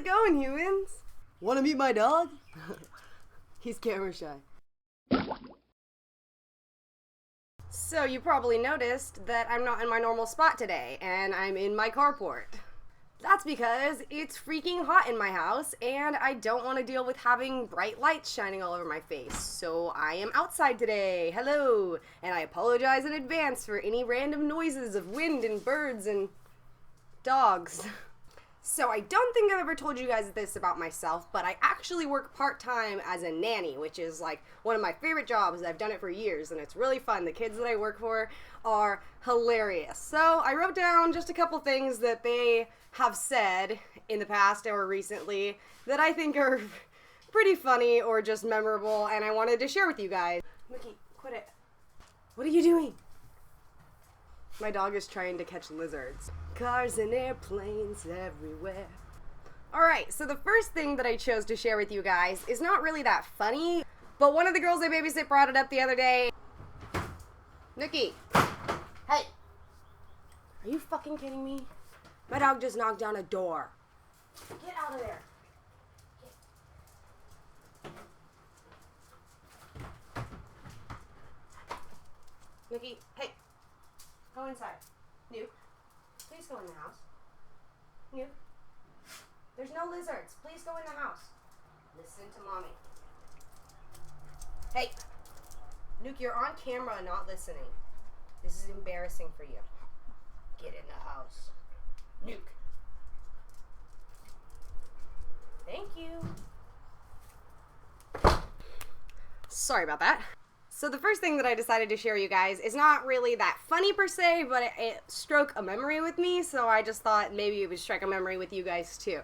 going, humans? Wanna meet my dog? He's camera shy. So you probably noticed that I'm not in my normal spot today, and I'm in my carport. That's because it's freaking hot in my house, and I don't want to deal with having bright lights shining all over my face, so I am outside today. Hello! And I apologize in advance for any random noises of wind and birds and dogs. So I don't think I've ever told you guys this about myself, but I actually work part-time as a nanny, which is like one of my favorite jobs. I've done it for years, and it's really fun. The kids that I work for are hilarious. So I wrote down just a couple things that they have said in the past or recently that I think are pretty funny or just memorable, and I wanted to share with you guys. Mickey, quit it. What are you doing? My dog is trying to catch lizards. Cars and airplanes everywhere. Alright, so the first thing that I chose to share with you guys is not really that funny, but one of the girls I babysit brought it up the other day. Nikki! Hey! Are you fucking kidding me? My dog just knocked down a door. Get out of there. Nikki, hey. Go inside. Nuke, please go in the house. Nuke, there's no lizards. Please go in the house. Listen to mommy. Hey, Nuke, you're on camera not listening. This is embarrassing for you. Get in the house. Nuke. Thank you. Sorry about that. So the first thing that I decided to share you guys is not really that funny per se, but it struck a memory with me, so I just thought maybe it would strike a memory with you guys too.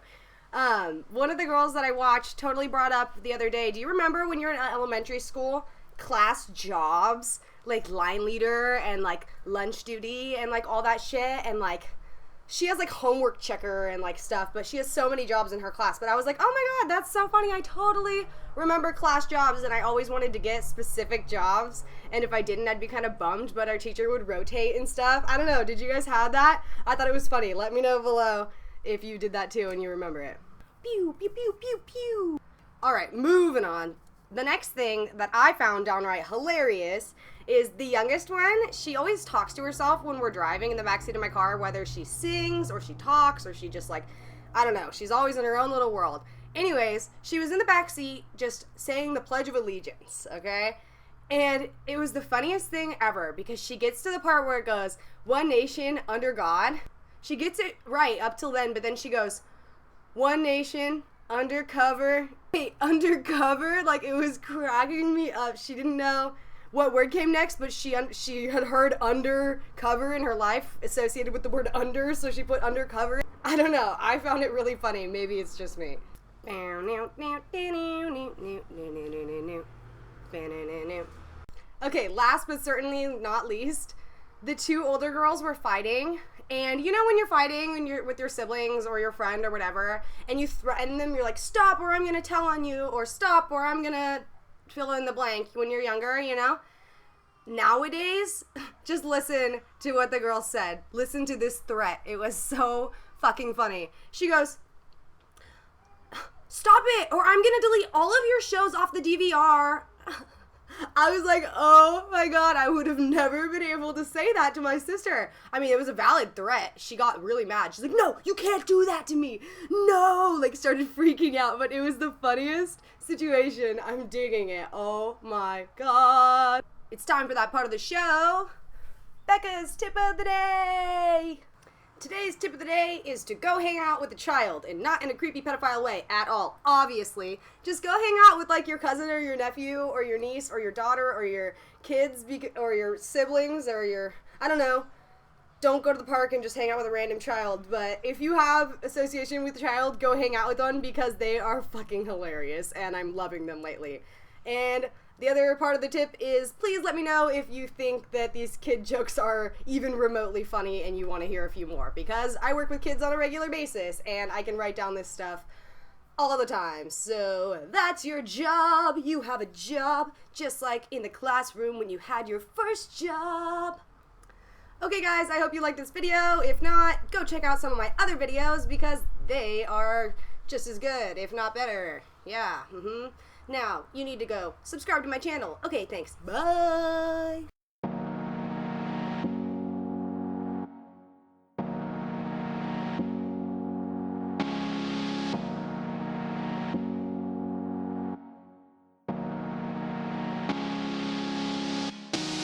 One of the girls that I watched totally brought up the other day, do you remember when you were in elementary school, class jobs, like line leader and like lunch duty and like all that shit, and like she has like homework checker and like stuff, but she has so many jobs in her class. But I was like, oh my god, that's so funny. I totally remember class jobs, and I always wanted to get specific jobs, and if I didn't, I'd be kind of bummed, but our teacher would rotate and stuff. I don't know, did you guys have that? I thought it was funny. Let me know below if you did that too and you remember it. Pew, pew, pew, pew, pew. Alright, moving on. The next thing that I found downright hilarious is the youngest one. She always talks to herself when we're driving in the backseat of my car, whether she sings or she talks or she just like, I don't know, she's always in her own little world. Anyways, she was in the backseat just saying the Pledge of Allegiance, okay? And it was the funniest thing ever because she gets to the part where it goes, one nation under God. She gets it right up till then, but then she goes, one nation undercover. Wait, undercover? Like, it was cracking me up. She didn't know what word came next, but she had heard undercover in her life associated with the word under, so she put undercover. I don't know. I found it really funny. Maybe it's just me. Okay, last but certainly not least, the two older girls were fighting. And you know when you're fighting when you're with your siblings or your friend or whatever, and you threaten them, you're like, stop or I'm gonna tell on you, or stop or I'm gonna fill in the blank when you're younger, you know? Nowadays, just listen to what the girl said. Listen to this threat. It was so fucking funny. She goes, stop it or I'm gonna delete all of your shows off the DVR. I was like, oh my god, I would have never been able to say that to my sister. I mean, it was a valid threat. She got really mad. She's like, no, you can't do that to me. No, like started freaking out, but it was the funniest situation. I'm digging it. Oh my god. It's time for that part of the show. Becca's tip of the day. Today's tip of the day is to go hang out with a child, and not in a creepy pedophile way at all, obviously. Just go hang out with like your cousin or your nephew or your niece or your daughter or your kids or your siblings or your, I don't know. Don't go to the park and just hang out with a random child, but if you have association with a child, go hang out with them because they are fucking hilarious and I'm loving them lately. And the other part of the tip is please let me know if you think that these kid jokes are even remotely funny and you want to hear a few more, because I work with kids on a regular basis and I can write down this stuff all the time. So that's your job. You have a job just like in the classroom when you had your first job. Okay guys, I hope you liked this video. If not, go check out some of my other videos because they are just as good, if not better. Yeah, Now, you need to go subscribe to my channel. Okay, thanks. Bye!